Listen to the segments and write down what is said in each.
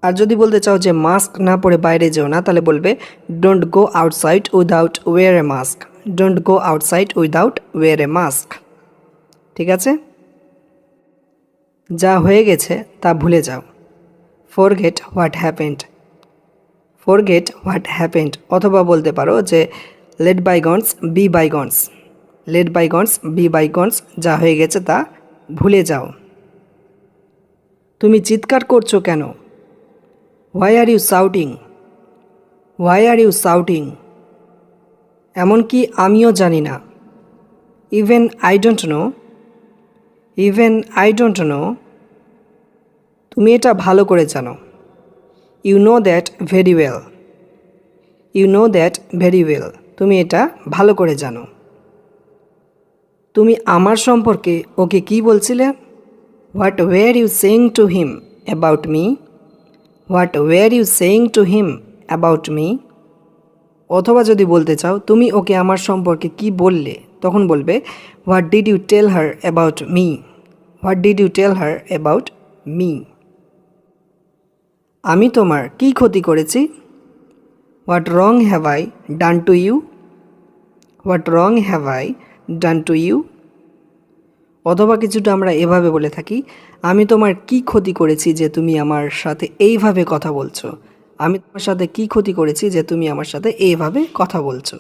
আর যদি বলতে চাও যে মাস্ক না পরে বাইরে যেও না, তাহলে বলবে don't go outside without wear a mask. Don't go outside without wear a mask. ঠিক আছে? যা হয়ে গেছে তা ভুলে যাও। Forget what happened. Forget what happened. অথবা বলতে পারো যে let bygones be bygones. Let bygones be bygones. যা হয়ে গেছে তা ভুলে যাও। তুমি চিৎকার করছো কেন? Why are you shouting? Why are you shouting? এমনকি আমিও জানি না। Even I don't know. Even I don't know. তুমি এটা ভালো করে জানো। You know that very well. You know that very well. তুমি এটা ভালো করে জানো। তুমি আমার সম্পর্কে ওকে কি বলছিলে? What were you saying to him about me? What were you saying to him about me? অথবা যদি বলতে চাও তুমি ওকে আমার সম্পর্কে কি বললে, তখন বলবে what did you tell her about me? What did you tell her about me? আমি তোমার কি ক্ষতি করেছি? What wrong have I done to you? What wrong have I done to you? অথবা কিছুটা আমরা এভাবে বলে থাকি, আমি তোমার কি ক্ষতি করেছি যে তুমি আমার সাথে এইভাবে কথা বলছো? আমি তোমার সাথে কি ক্ষতি করেছি যে তুমি আমার সাথে এইভাবে কথা বলছো?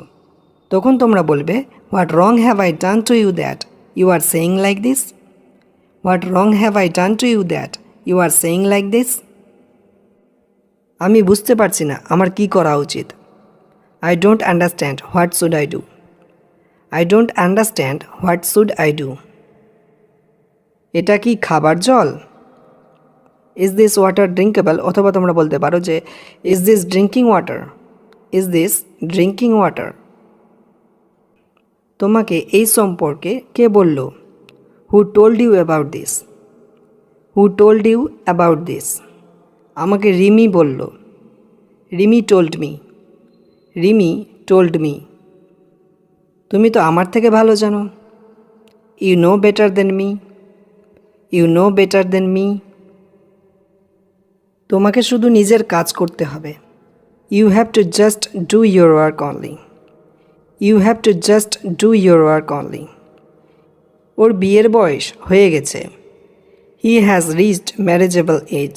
তখন তোমরা বলবে what wrong have I done to you that you are saying like this? What wrong have I done to you that you are saying like this? আমি বুঝতে পারছি না আমার কি করা উচিত। I don't understand what should I do? I don't understand what should I do? এটা কি খাবার জল? Is this water drinkable? অথবা তোমরা বলতে পারো যে is this drinking water? Is this drinking water? তোমাকে এই সম্পর্কে কে বলল? Who told you about this? Who told you about this? আমাকে রিমি বলল। Rimi told me. Rimi told me. তুমি তো আমার থেকে ভালো জানো। You know better than me. You know better than me. তোমাকে শুধু নিজের কাজ করতে হবে। You have to just do your work only. You have to just do your work only. ওর বিয়ের বয়স হয়ে গেছে। হি has reached marriageable age.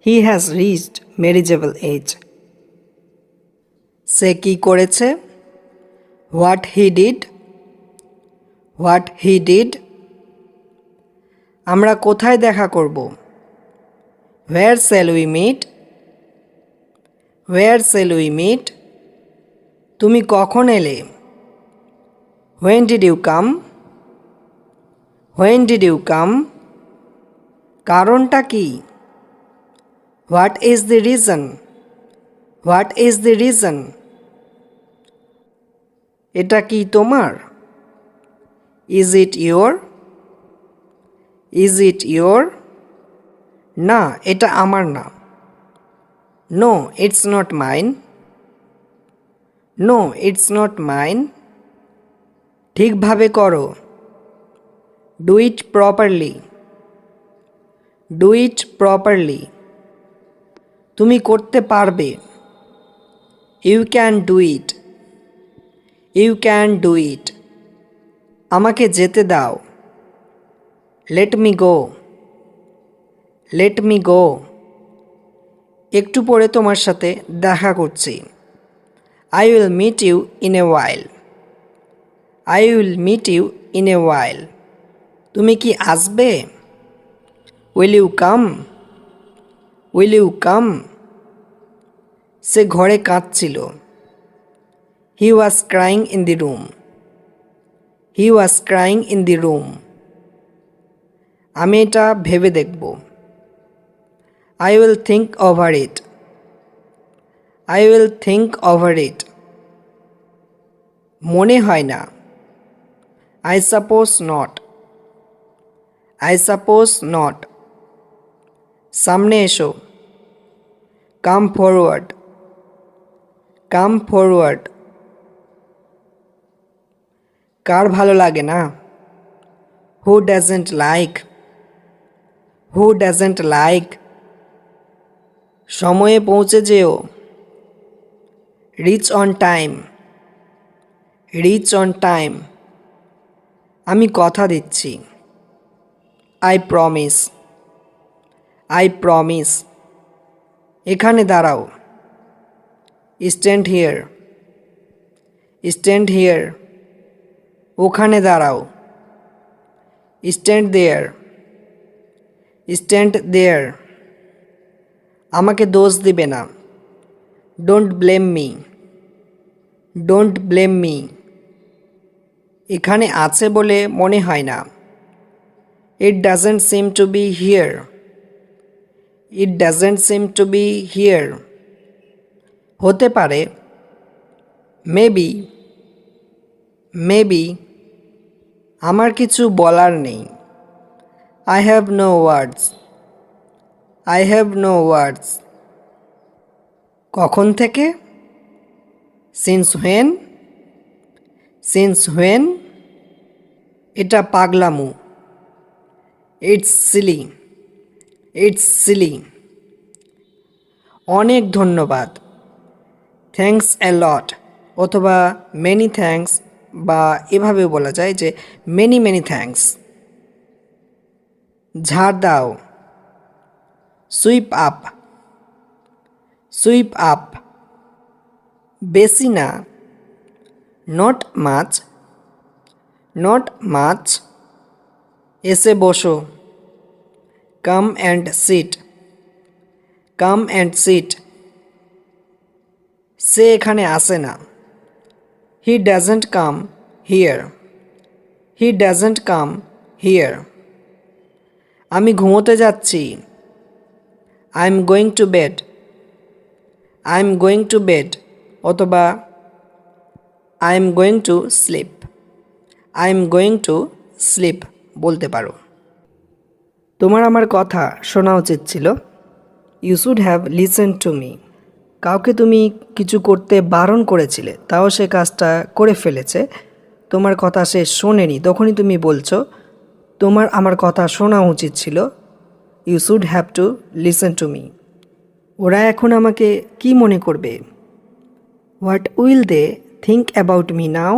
He has reached marriageable age. সে কি করেছে? What he did. What he did. আমরা কোথায় দেখা করব? Where shall we meet? Where shall we meet? তুমি কখন এলে? When did you come? When did you come? কারণটা কি? What is the reason? What is the reason? এটা কি তোমার? Is it your? Is it your? না, এটা আমার না। No, it's not mine. No, it's not mine. ঠিকভাবে করো। Do it properly. Do it properly. তুমি করতে পারবে। You can do it. You can do it. আমাকে যেতে দাও। Let me go. Let me go. একটু পরে তোমার সাথে দেখা করছি। I will meet you in a while. I will meet you in a while. তুমি কি আসবে? Will you come? Will you come? সে ঘরে কাঁদছিল। He was crying in the room. He was crying in the room. আমি এটা ভেবে দেখব। I will think over it. I will think over it. মনে হয় না। I suppose not. I suppose not. সামনে এসো। Come forward. Come forward. কার ভালো লাগে না? Who doesn't like? Who doesn't like? সময়ে পৌঁছে যেও। Reach on time. Reach on time. আমি কথা দিচ্ছি। I promise. I promise. এখানে দাঁড়াও। Stand here. Stand here. ওখানে দাঁড়াও। Stand there. Stand there. আমাকে দোষ দিবে না। Don't blame me. Don't blame me. এখানে আছে বলে মনে হয় না। It doesn't seem to be here. It doesn't seem to be here. হতে পারে। মেবি। মেবি। আমার কিছু বলার নেই। I have no words. I have no words. কখন থেকে? Since when. Since when. এটা পাগলামু। It's silly. It's silly. অনেক ধন্যবাদ। থ্যাঙ্কস এ লট অথবা মেনি থ্যাঙ্কস, বা এভাবেও বলা যায় যে মেনি মেনি থ্যাঙ্কস। ঝাড় দাও। Sweep up. Sweep up. বেশি না। Not much. Not much. এসে বসো। Come and sit. Come and sit. সে এখানে আসে না। He doesn't come here. He doesn't come here. আমি ঘুমোতে যাচ্ছি। I am going to bed. I am going to bed অথবা I am going to sleep. I am going to sleep বলতে পারো। তোমার আমার কথা শোনা উচিত ছিল। You should have listen to me. কাউকে তুমি কিছু করতে বারণ করেছিলে, তাও সে কাজটা করে ফেলেছে, তোমার কথা সে শোনেনি, তখনই তুমি বলছো তোমার আমার কথা শোনা উচিত ছিল। You should have to listen to me. ওরা এখন আমাকে কি মনে করবে? What will they think about me now?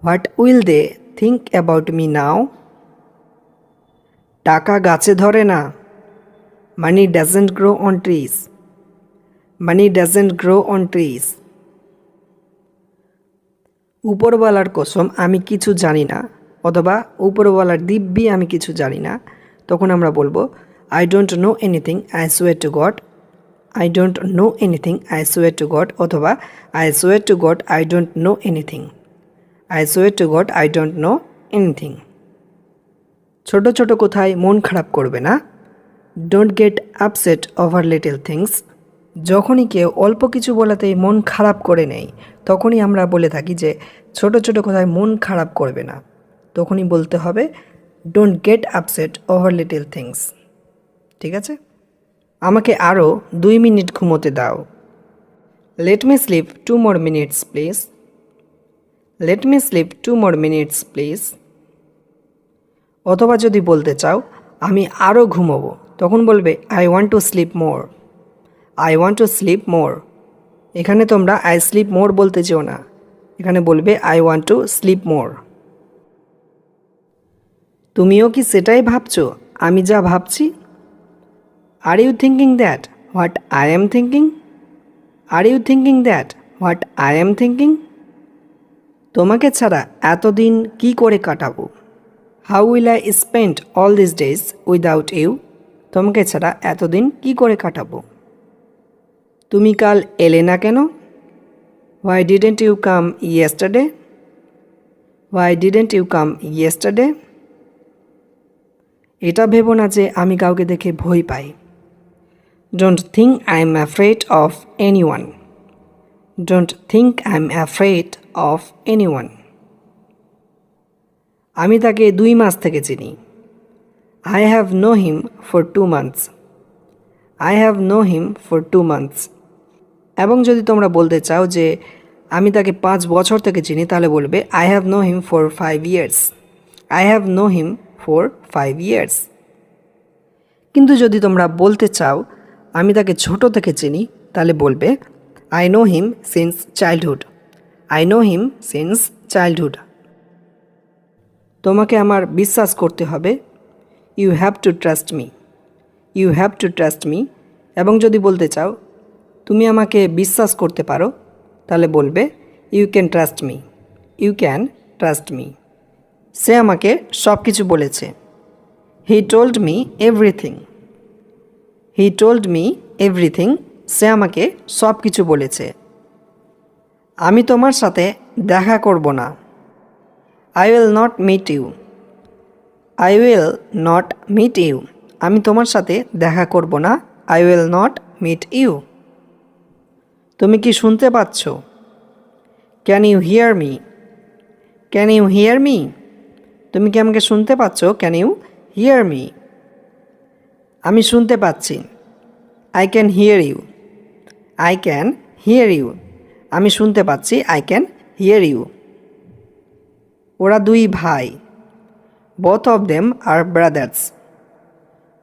What will they think about me now? টাকা গাছে ধরে না। Money doesn't grow on trees. Money doesn't grow on trees. উপরওয়ালার কসম আমি কিছু জানি না, অথবা উপরওয়ালার দিব্যি আমি কিছু জানি না, তখন আমরা বলবো I don't know anything, I swear to God. I don't know anything, I swear to God অথবা I swear to God I don't know anything. I swear to God I don't know anything. ছোট ছোট কোথায় মন খারাপ করবে না। Don't get upset over little things. যখনই কেউ অল্প কিছু বলাতেই মন খারাপ করে নেয়, তখনই আমরা বলে থাকি যে ছোট ছোট কোথায় মন খারাপ করবে না। তখনই বলতে হবে don't get upset over little things. ঠিক আছে? আমাকে আরও 2 মিনিট ঘুমোতে দাও। Let me sleep 2 more minutes please. Let me sleep 2 more minutes please. অথবা যদি বলতে চাও আমি আরও ঘুমোবো, তখন বলবে I want to sleep more. I want to sleep more. এখানে তোমরা আই স্লিপ মোর বলতে চেও না, এখানে বলবে I want to sleep more. তুমিও কি সেটাই ভাবছো আমি যা ভাবছি? Are you thinking that what I am thinking? Are you thinking that what I am thinking? তোমাকে ছাড়া এতদিন কি করে কাটাবো? How will I spend all this days without you? তোমাকে ছাড়া এতদিন কি করে কাটাবো? তুমি কাল এলে না কেন? Why didn't you come yesterday? Why didn't you come yesterday? এটা ভেবো না যে আমি কাউকে দেখে ভয় পাই। Don't think I am afraid of anyone. Don't think I am afraid of anyone. আমি তাকে 2 মাস থেকে চিনি। I have know him for 2 months। I have know him for 2 months। এবং যদি তোমরা বলতে চাও যে আমি তাকে 5 বছর থেকে চিনি, তাহলে বলবে I have know him for 5 years। I have know him for 5 years। কিন্তু যদি তোমরা বলতে চাও আমি তাকে ছোট থেকে চিনি, তাহলে বলবে I know him since childhood. I know him since childhood. তোমাকে আমার বিশ্বাস করতে হবে, you have to trust me. You have to trust me. এবং যদি বলতে চাও তুমি আমাকে বিশ্বাস করতে পারো, তাহলে বলবে you can trust me. You can trust me. সে আমাকে সব কিছু বলেছে। He told me everything. He told me everything. সে আমাকে সব কিছু বলেছে। আমি তোমার সাথে দেখা করব না। I will not meet you. I will not meet you. আমি তোমার সাথে দেখা করব না। I will not meet you. তুমি কি শুনতে পাচ্ছ? Can you hear me? Can you hear me? তুমি কি আমাকে শুনতে পাচ্ছ? Can you hear me? আমি শুনতে পাচ্ছি। I can hear you. I can hear you. আমি শুনতে পাচ্ছি। I can hear you. ওরা দুই ভাই। Both of them are brothers.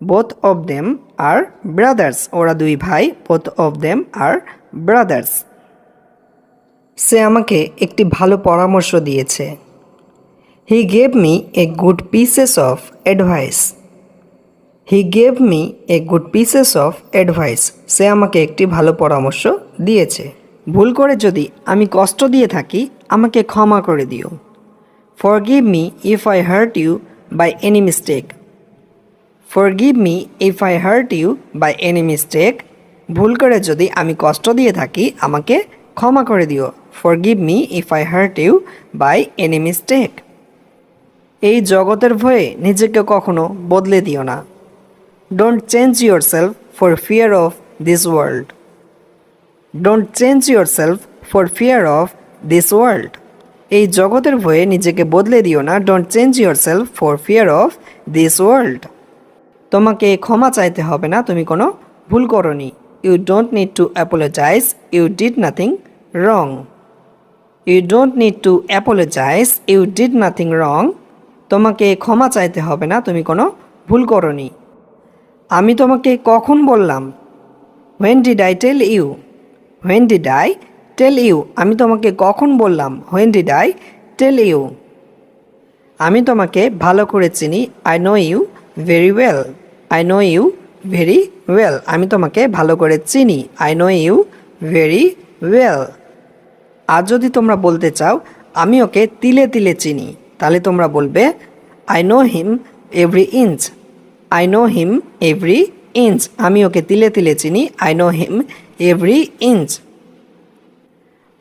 Both of them are brothers. ওরা দুই ভাই। Both of them are brothers. সে আমাকে একটি ভালো পরামর্শ দিয়েছে। He gave me a good pieces of advice. He gave me a good pieces of advice. সে আমাকে একটি ভালো পরামর্শ দিয়েছে। ভুল করে যদি আমি কষ্ট দিয়ে থাকি, আমাকে ক্ষমা করে দিও। Forgive me if I hurt you by any mistake. Forgive me if I hurt you by any mistake. ভুল করে যদি আমি কষ্ট দিয়ে থাকি, আমাকে ক্ষমা করে দিও। Forgive me if I hurt you by any mistake. এই জগতের ভয়ে নিজেকে কখনো বদলে দিও না। Don't change yourself for fear of this world. Don't change yourself for fear of this world. এই জগতের ভয়ে নিজেকে বদলে দিও না। Don't change yourself for fear of this world. তোমাকে ক্ষমা চাইতে হবে না, তুমি কোনো ভুল করনি। You don't need to apologise, you did nothing wrong. You don't need to apologise, you did nothing wrong. তোমাকে ক্ষমা চাইতে হবে না, তুমি কোনো ভুল করনি। আমি তোমাকে কখন বললাম? When did I tell you? When did I tell you? আমি তোমাকে কখন বললাম? When did I tell you? আমি তোমাকে ভালো করে চিনি। I know you very well. I know you very well. আমি তোমাকে ভালো করে চিনি। I know you very well. আর যদি তোমরা বলতে চাও আমি ওকে তিলে তিলে চিনি, তাহলে তোমরা বলবে I know him every inch. I know him every inch. আমি ওকে তিলে তিলে চিনি। I know him every inch.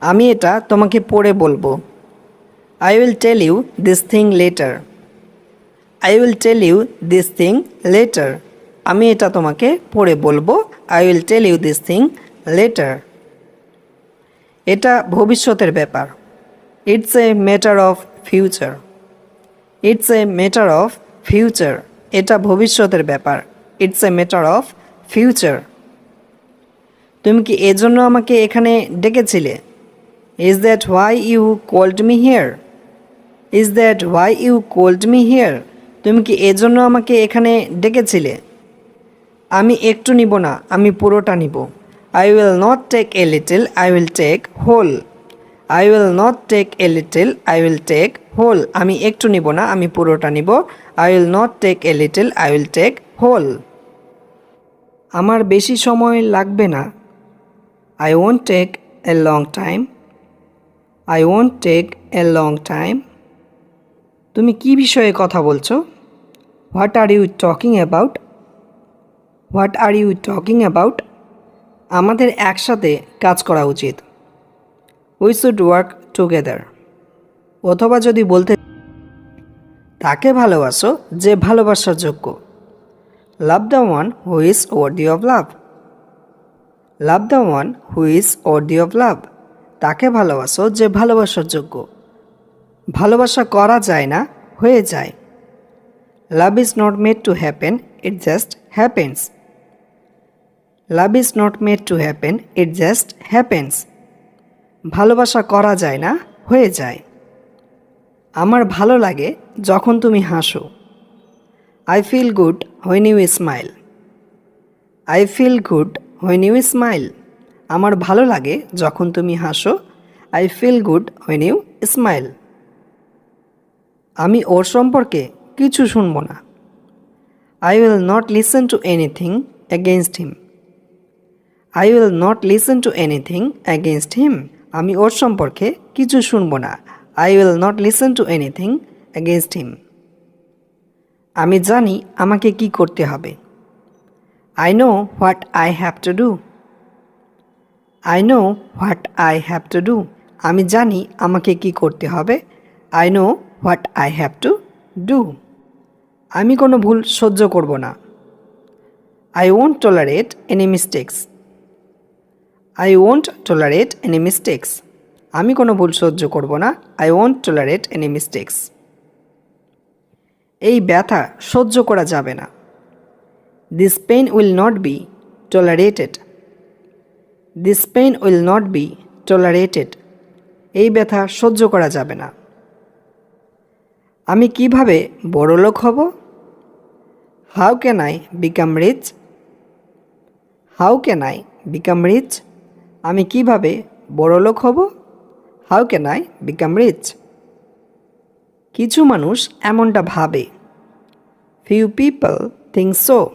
আমি এটা তোমাকে পড়ে বলবো। I will tell you this thing later. I will tell you this thing later. আমি এটা তোমাকে পড়ে বলবো। I will tell you this thing later. এটা ভবিষ্যতের ব্যাপার। It's a matter of future. It's a matter of future. এটা ভবিষ্যতের ব্যাপার। It's a matter of future. তুমি কি এজন্য আমাকে এখানে ডেকেছিলে? Is that why you called me here? Is that why you called me here? তুমি কি এজন্য আমাকে এখানে ডেকেছিলে? আমি একটু নিব না, আমি পুরোটা নিব। I will not take a little, I will take whole. I will not take a little, I will take whole. আমি একটু নিব না, আমি পুরোটা নিব। I will not take a little, I will take whole. আমার বেশি সময় লাগবে না। I won't take a long time. I won't take a long time. তুমি কি বিষয়ে কথা বলছো? What are you talking about? What are you talking about? আমাদের একসাথে কাজ করা উচিত। We should work together. অথবা যদি বলতে তাকে ভালোবাসো যে ভালোবাসার যোগ্য। Love the one who is worthy of love. Love the one who is worthy of love. তাকে ভালোবাসো যে ভালোবাসার যোগ্য। ভালোবাসা করা যায় না, হয়ে যায়। Love is not made to happen, it just happens. Love is not made to happen, it just happens. ভালোবাসা করা যায় না, হয়ে যায়। আমার ভালো লাগে যখন তুমি হাসো। I feel good when you smile. I feel good when you smile. আমার ভালো লাগে যখন তুমি হাসো। I feel good when you smile. আমি ওর সম্পর্কে কিছু শুনব না। I will not listen to anything against him. I will not listen to anything against him. আমি ওর সম্পর্কে কিছু শুনব না। I will not listen to anything against him. আমি জানি আমাকে কি করতে হবে। I know what I have to do. I know what I have to do. আমি জানি আমাকে কি করতে হবে। I know what I have to do. আমি কোনো ভুল সহ্য করব না। I won't tolerate any mistakes. I won't tolerate any mistakes. আমি কোনো ভুল সহ্য করব না। I won't tolerate any mistakes. এই ব্যথা সহ্য করা যাবে না। This pain will not be tolerated. This pain will not be tolerated. এই ব্যথা সহ্য করা যাবে না। আমি কিভাবে বড়লোক হব? How can I become rich? How can I become rich? আমি কিভাবে বড়লোক হব? How can I become rich? কিছু মানুষ এমনটা ভাবে। Few people think so.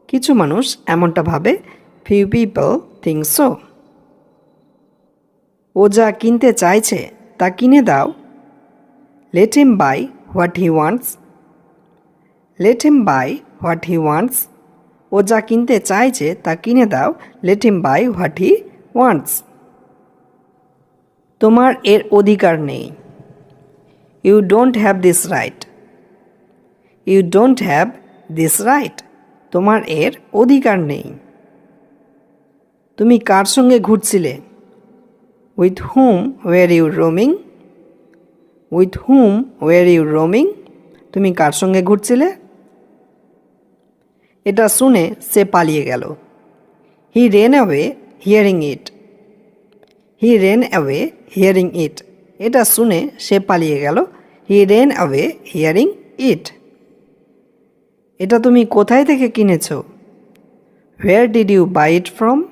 কিছু মানুষ এমনটা ভাবে। Few people think so. ও যা কিনতে চাইছে তা কিনে দাও। Let him buy what he wants. Let him buy what he wants. ও যা কিনতে চাইছে তা কিনে দাও। Let him buy what he wants. তোমার এর অধিকার নেই। You don't have this right. You don't have this right. তোমার এর অধিকার নেই। তুমি কার সঙ্গে ঘুরছিলে? With whom were you roaming? With whom were you roaming? তুমি কার সঙ্গে ঘুরছিলে? এটা শুনে সে পালিয়ে গেল। He ran away hearing it. He ran away hearing it. এটা শুনে সে পালিয়ে গেল। He ran away hearing it. এটা তুমি কোথায় থেকে কিনেছো? Where did you buy it from?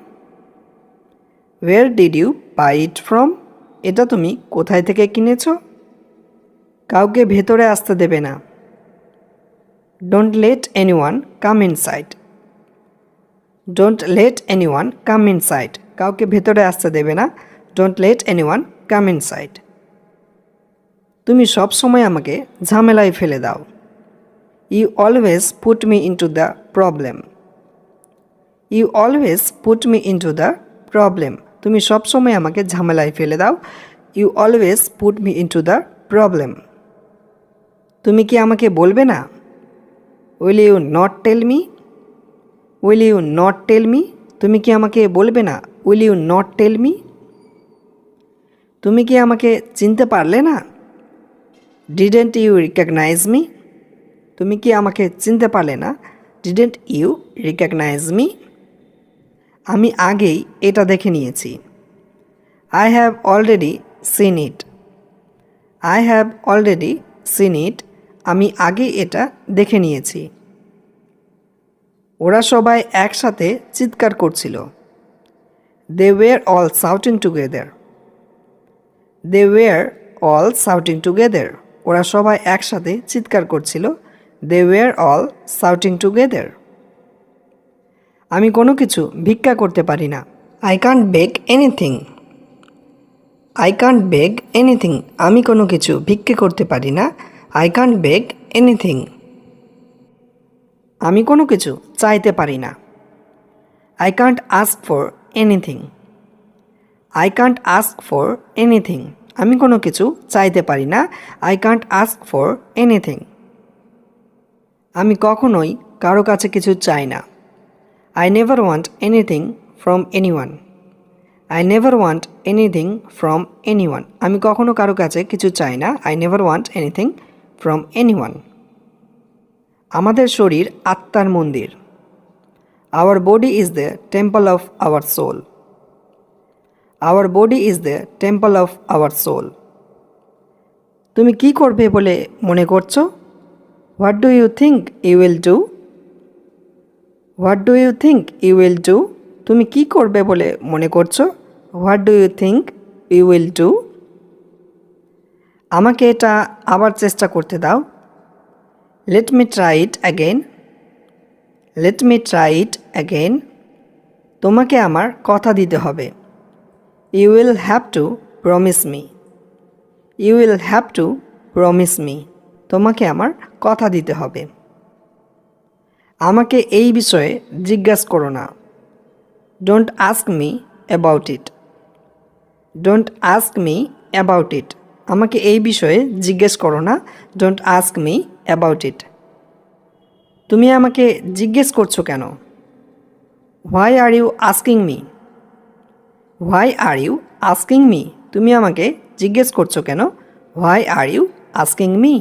Where did you buy it from? এটা তুমি কোথায় থেকে কিনেছো? কাউকে ভেতরে আসতে দেবে না। Don't let anyone come inside. Don't let anyone come inside. কাউকে ভেতরে আসতে দেবে না। Don't let anyone come inside. তুমি সব সময় আমাকে ঝামেলায় ফেলে দাও। You always put me into the problem. You always put me into the problem. তুমি সব সময় আমাকে ঝামেলায় ফেলে দাও। You always put me into the problem. তুমি কি আমাকে বলবে না? Will you not tell me? Will you not tell me? তুমি কি আমাকে বলবে না? Will you not tell me? তুমি কি আমাকে চিনতে পারলে না? Didn't you recognise me? তুমি কি আমাকে চিনতে পারলে না? Didn't you recognise me? আমি আগেই এটা দেখে নিয়েছি। I have already seen it. I have already seen it. আমি আগে এটা দেখে নিয়েছি। ওরা সবাই একসাথে চিৎকার করছিল। They were all shouting together. They were all shouting together. ওরা সবাই একসাথে চিৎকার করছিল। They were all shouting together. আমি কোনো কিছু ভিক্ষা করতে পারি না। I can't beg anything. I can't beg anything. আমি কোনো কিছু ভিক্ষে করতে পারি না। I can't beg anything. আমি কোনো কিছু চাইতে পারি না। I can't ask for anything. I can't ask for anything. আমি কোনো কিছু চাইতে পারি না। I can't ask for anything. আমি কখনোই কারো কাছে কিছু চাই না। I never want anything from anyone. I never want anything from anyone. আমি কখনো কারো কাছে কিছু চাই না। I never want anything from anyone. আমাদের শরীর আত্মার মন্দির। Our body is the temple of our soul. Our body is the temple of our soul. তুমি কি করবে বলে মনে করছো? What do you think you will do? What do you think you will do? তুমি কি করবে বলে মনে করছো? What do you think you will do? আমাকে এটা আবার চেষ্টা করতে দাও। Let me try it again. Let me try it again. তোমাকে আমার কথা দিতে হবে। You will have to promise me. You will have to promise me. তোমাকে আমার কথা দিতে হবে। আমাকে এই বিষয়ে জিজ্ঞাসা করো না। Don't ask me about it. Don't ask me about it. আমাকে এই বিষয়ে জিজ্ঞেস করো না। Don't ask me about it. তুমি আমাকে জিজ্ঞেস করছো কেন? Why are you asking me? Why are you asking me? তুমি আমাকে জিজ্ঞেস করছো কেন? Why are you asking me?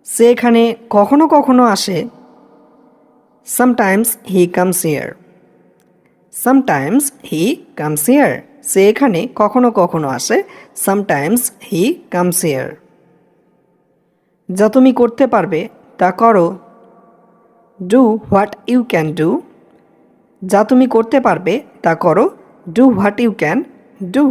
সে এখানে কখনো কখনো আসে। Sometimes he comes here. Sometimes he comes here. সে এখানে কখনো কখনো আসে। Sometimes he comes here. যা তুমি করতে পারবে তা করো। Do what you can do. যা তুমি করতে পারবে তা করো। Do what you can do.